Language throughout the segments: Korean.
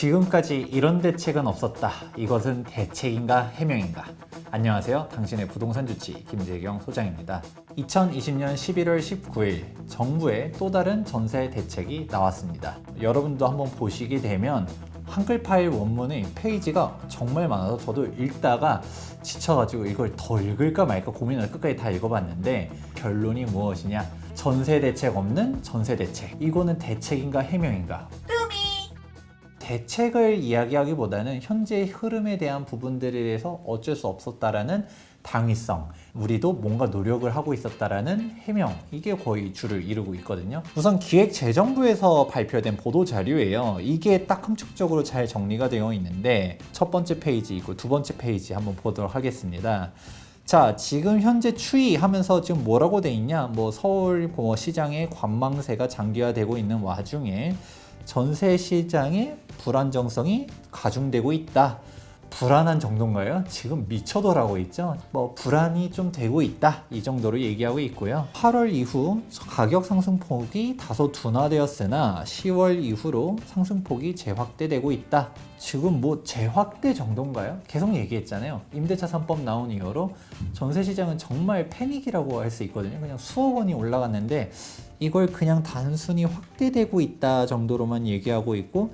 지금까지 이런 대책은 없었다. 이것은 대책인가 해명인가? 안녕하세요. 당신의 부동산 주치 김재경 소장입니다. 2020년 11월 19일 정부의 또 다른 전세 대책이 나왔습니다. 여러분도 한번 보시게 되면 한글 파일 원문의 페이지가 정말 많아서 저도 읽다가 지쳐가지고 이걸 더 읽을까 말까 고민을 끝까지 다 읽어봤는데 결론이 무엇이냐? 전세 대책 없는 전세 대책. 이거는 대책인가 해명인가? 대책을 이야기하기보다는 현재의 흐름에 대한 부분들에 대해서 어쩔 수 없었다라는 당위성, 우리도 뭔가 노력을 하고 있었다라는 해명, 이게 거의 주를 이루고 있거든요. 우선 기획재정부에서 발표된 보도자료예요. 이게 딱 함축적으로 잘 정리가 되어 있는데 첫 번째 페이지 있고 두 번째 페이지 한번 보도록 하겠습니다. 자, 지금 현재 추이하면서 지금 뭐라고 돼 있냐? 서울 시장의 관망세가 장기화되고 있는 와중에 전세 시장의 불안정성이 가중되고 있다. 불안한 정도인가요? 지금 미쳐더라고 있죠. 불안이 좀 되고 있다. 이 정도로 얘기하고 있고요. 8월 이후 가격 상승폭이 다소 둔화되었으나 10월 이후로 상승폭이 재확대되고 있다. 지금 재확대 정도인가요? 계속 얘기했잖아요. 임대차 3법 나온 이후로 전세 시장은 정말 패닉이라고 할 수 있거든요. 그냥 수억 원이 올라갔는데 이걸 그냥 단순히 확대되고 있다 정도로만 얘기하고 있고,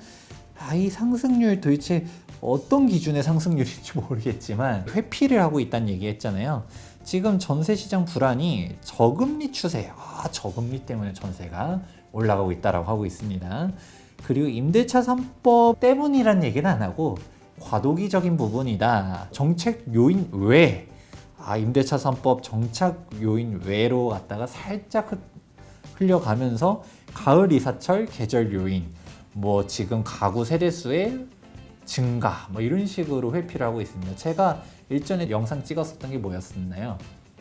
이 상승률 도대체 어떤 기준의 상승률인지 모르겠지만 회피를 하고 있다는 얘기 했잖아요. 지금 전세시장 불안이 저금리 추세, 저금리 때문에 전세가 올라가고 있다라고 하고 있습니다. 그리고 임대차 3법 때문이란 얘기는 안 하고 과도기적인 부분이다. 정책 요인 외, 임대차 3법 정착 요인 외로 갔다가 살짝 흘려가면서 가을 이사철 계절 요인, 지금 가구 세대수의 증가, 이런 식으로 회피를 하고 있습니다. 제가 일전에 영상 찍었었던 게 뭐였었나요?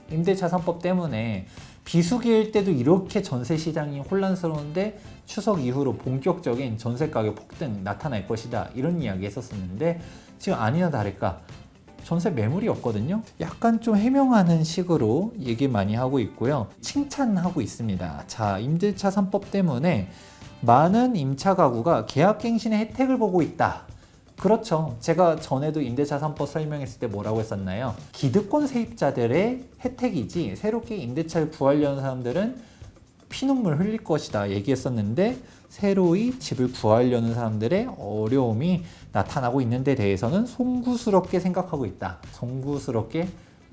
임대차 3법 때문에 비수기일 때도 이렇게 전세 시장이 혼란스러운데 추석 이후로 본격적인 전세 가격 폭등 나타날 것이다, 이런 이야기 했었는데 지금 아니나 다를까 전세 매물이 없거든요. 약간 좀 해명하는 식으로 얘기 많이 하고 있고요. 칭찬하고 있습니다. 자, 임대차 3법 때문에 많은 임차 가구가 계약갱신의 혜택을 보고 있다. 그렇죠. 제가 전에도 임대차 3법 설명했을 때 뭐라고 했었나요? 기득권 세입자들의 혜택이지 새롭게 임대차를 구하려는 사람들은 피눈물 흘릴 것이다 얘기했었는데, 새로이 집을 구하려는 사람들의 어려움이 나타나고 있는 데 대해서는 송구스럽게 생각하고 있다. 송구스럽게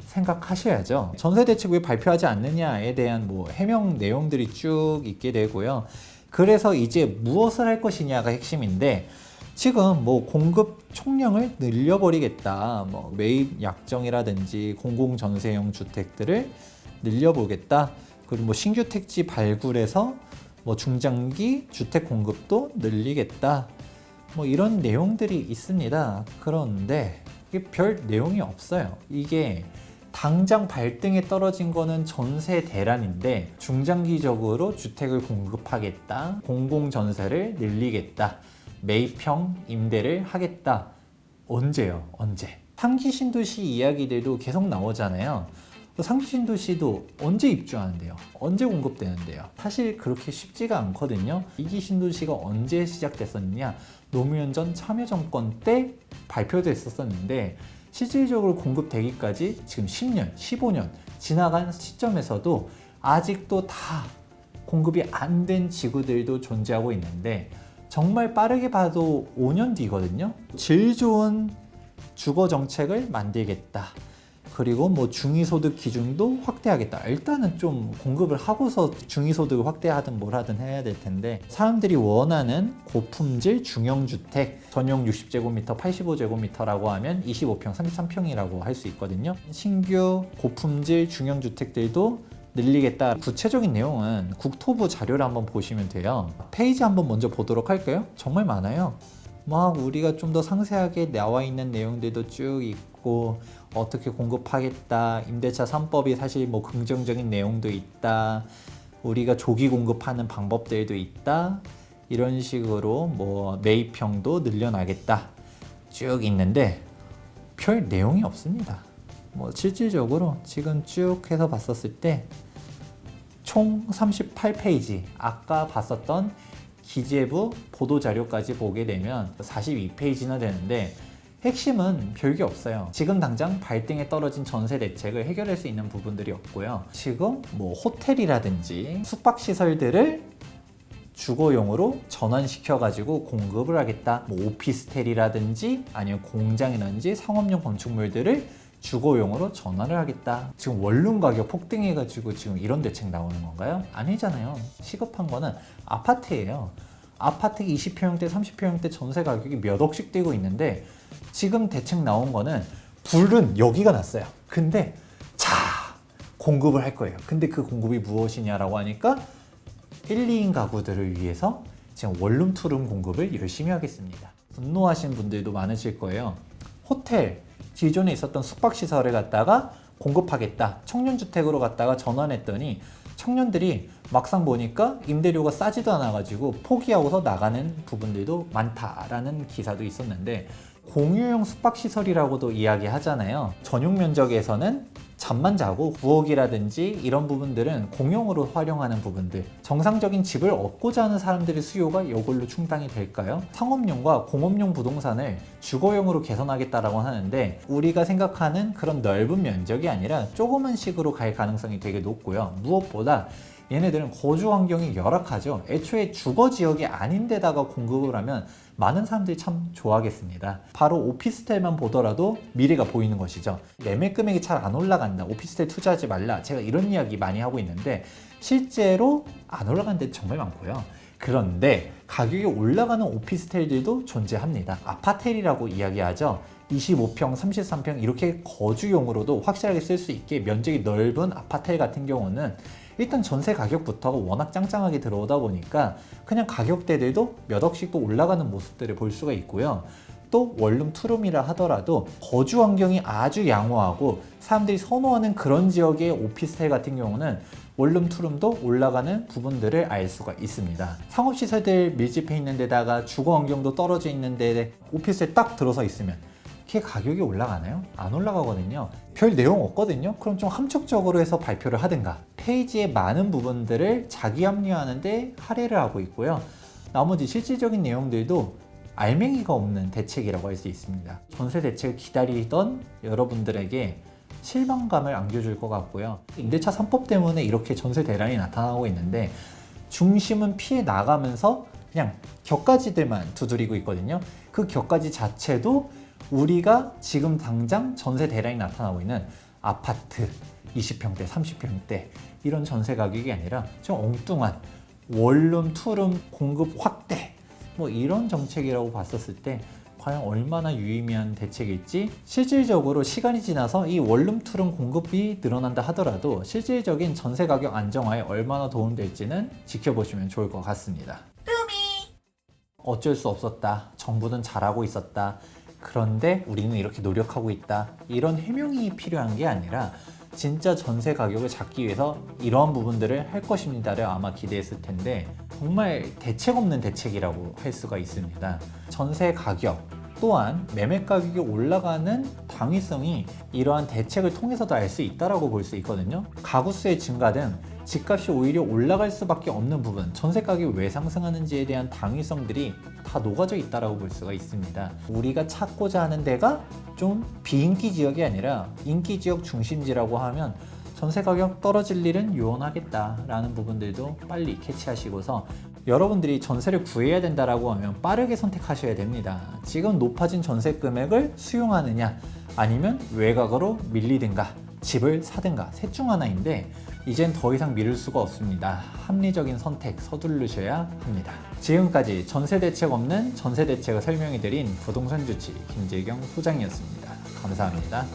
생각하셔야죠. 전세 대책 왜 발표하지 않느냐에 대한 해명 내용들이 쭉 있게 되고요. 그래서 이제 무엇을 할 것이냐가 핵심인데, 지금 공급 총량을 늘려버리겠다. 매입 약정이라든지 공공전세형 주택들을 늘려보겠다. 그리고 신규 택지 발굴해서 중장기 주택 공급도 늘리겠다. 이런 내용들이 있습니다. 그런데 이게 별 내용이 없어요. 이게 당장 발등에 떨어진 거는 전세 대란인데, 중장기적으로 주택을 공급하겠다, 공공전세를 늘리겠다, 매입형 임대를 하겠다. 언제요? 언제? 상기 신도시 이야기들도 계속 나오잖아요. 상기 신도시도 언제 입주하는데요? 언제 공급되는데요? 사실 그렇게 쉽지가 않거든요. 2기 신도시가 언제 시작됐었느냐? 노무현 전 참여정권 때 발표됐었는데 실질적으로 공급되기까지 지금 10년, 15년 지나간 시점에서도 아직도 다 공급이 안 된 지구들도 존재하고 있는데, 정말 빠르게 봐도 5년 뒤거든요. 질 좋은 주거 정책을 만들겠다. 그리고 중위소득 기준도 확대하겠다. 일단은 좀 공급을 하고서 중위소득을 확대하든 뭘 하든 해야 될 텐데, 사람들이 원하는 고품질 중형주택, 전용 60제곱미터, 85제곱미터라고 하면 25평, 33평이라고 할 수 있거든요. 신규 고품질 중형주택들도 늘리겠다. 구체적인 내용은 국토부 자료를 한번 보시면 돼요. 페이지 한번 먼저 보도록 할까요? 정말 많아요. 우리가 좀 더 상세하게 나와 있는 내용들도 쭉 있고, 어떻게 공급하겠다, 임대차 3법이 사실 긍정적인 내용도 있다, 우리가 조기 공급하는 방법들도 있다, 이런 식으로 매입형도 늘려나겠다 쭉 있는데 별 내용이 없습니다. 실질적으로 지금 쭉 해서 봤었을 때 총 38페이지, 아까 봤었던 기재부 보도자료까지 보게 되면 42페이지나 되는데 핵심은 별게 없어요. 지금 당장 발등에 떨어진 전세 대책을 해결할 수 있는 부분들이 없고요. 지금 뭐 호텔이라든지 숙박시설들을 주거용으로 전환시켜가지고 공급을 하겠다. 뭐 오피스텔이라든지 아니면 공장이라든지 상업용 건축물들을 주거용으로 전환을 하겠다. 지금 원룸 가격 폭등해가지고 지금 이런 대책 나오는 건가요? 아니잖아요. 시급한 거는 아파트예요. 아파트 20평형대, 30평형대 전세 가격이 몇 억씩 뛰고 있는데 지금 대책 나온 거는 불은 여기가 났어요. 근데 자, 공급을 할 거예요. 근데 그 공급이 무엇이냐라고 하니까 1, 2인 가구들을 위해서 지금 원룸, 투룸 공급을 열심히 하겠습니다. 분노하신 분들도 많으실 거예요. 호텔, 기존에 있었던 숙박시설을 갖다가 공급하겠다. 청년주택으로 갖다가 전환했더니 청년들이 막상 보니까 임대료가 싸지도 않아가지고 포기하고서 나가는 부분들도 많다라는 기사도 있었는데 공유용 숙박시설이라고도 이야기하잖아요. 전용 면적에서는 잠만 자고 부엌이라든지 이런 부분들은 공용으로 활용하는 부분들, 정상적인 집을 얻고자 하는 사람들의 수요가 이걸로 충당이 될까요? 상업용과 공업용 부동산을 주거용으로 개선하겠다라고 하는데 우리가 생각하는 그런 넓은 면적이 아니라 조그만 식으로 갈 가능성이 되게 높고요. 무엇보다 얘네들은 거주 환경이 열악하죠. 애초에 주거 지역이 아닌 데다가 공급을 하면 많은 사람들이 참 좋아하겠습니다. 바로 오피스텔만 보더라도 미래가 보이는 것이죠. 매매 금액이 잘 안 올라간다. 오피스텔 투자하지 말라. 제가 이런 이야기 많이 하고 있는데 실제로 안 올라간 데 정말 많고요. 그런데 가격이 올라가는 오피스텔들도 존재합니다. 아파텔이라고 이야기하죠. 25평, 33평 이렇게 거주용으로도 확실하게 쓸 수 있게 면적이 넓은 아파텔 같은 경우는 일단 전세 가격부터가 워낙 짱짱하게 들어오다 보니까 그냥 가격대들도 몇 억씩 또 올라가는 모습들을 볼 수가 있고요. 또 원룸, 투룸이라 하더라도 거주 환경이 아주 양호하고 사람들이 선호하는 그런 지역의 오피스텔 같은 경우는 원룸, 투룸도 올라가는 부분들을 알 수가 있습니다. 상업시설들 밀집해 있는 데다가 주거 환경도 떨어져 있는 데 오피스텔 딱 들어서 있으면 걔 가격이 올라가나요? 안 올라가거든요. 별 내용 없거든요. 그럼 좀 함축적으로 해서 발표를 하든가 페이지의 많은 부분들을 자기 합리화하는데 할애를 하고 있고요. 나머지 실질적인 내용들도 알맹이가 없는 대책이라고 할 수 있습니다. 전세 대책을 기다리던 여러분들에게 실망감을 안겨줄 것 같고요. 임대차 3법 때문에 이렇게 전세 대란이 나타나고 있는데 중심은 피해 나가면서 그냥 격가지들만 두드리고 있거든요. 그 격가지 자체도 우리가 지금 당장 전세 대란이 나타나고 있는 아파트 20평대, 30평대 이런 전세 가격이 아니라 좀 엉뚱한 원룸, 투룸 공급 확대 뭐 이런 정책이라고 봤었을 때 과연 얼마나 유의미한 대책일지 실질적으로 시간이 지나서 이 원룸, 투룸 공급이 늘어난다 하더라도 실질적인 전세 가격 안정화에 얼마나 도움될지는 지켜보시면 좋을 것 같습니다. 어쩔 수 없었다. 정부는 잘하고 있었다. 그런데 우리는 이렇게 노력하고 있다. 이런 해명이 필요한 게 아니라 진짜 전세 가격을 잡기 위해서 이러한 부분들을 할 것입니다를 아마 기대했을 텐데 정말 대책 없는 대책이라고 할 수가 있습니다. 전세 가격 또한 매매 가격이 올라가는 당위성이 이러한 대책을 통해서도 알 수 있다고 볼 수 있거든요. 가구 수의 증가 등 집값이 오히려 올라갈 수밖에 없는 부분, 전세 가격이 왜 상승하는지에 대한 당위성들이 다 녹아져 있다고 볼 수가 있습니다. 우리가 찾고자 하는 데가 좀 비인기 지역이 아니라 인기 지역 중심지라고 하면 전세 가격 떨어질 일은 요원하겠다라는 부분들도 빨리 캐치하시고서 여러분들이 전세를 구해야 된다라고 하면 빠르게 선택하셔야 됩니다. 지금 높아진 전세 금액을 수용하느냐 아니면 외곽으로 밀리든가 집을 사든가 셋 중 하나인데 이젠 더 이상 미룰 수가 없습니다. 합리적인 선택 서두르셔야 합니다. 지금까지 전세 대책 없는 전세 대책을 설명해드린 부동산 주치 김재경 소장이었습니다. 감사합니다.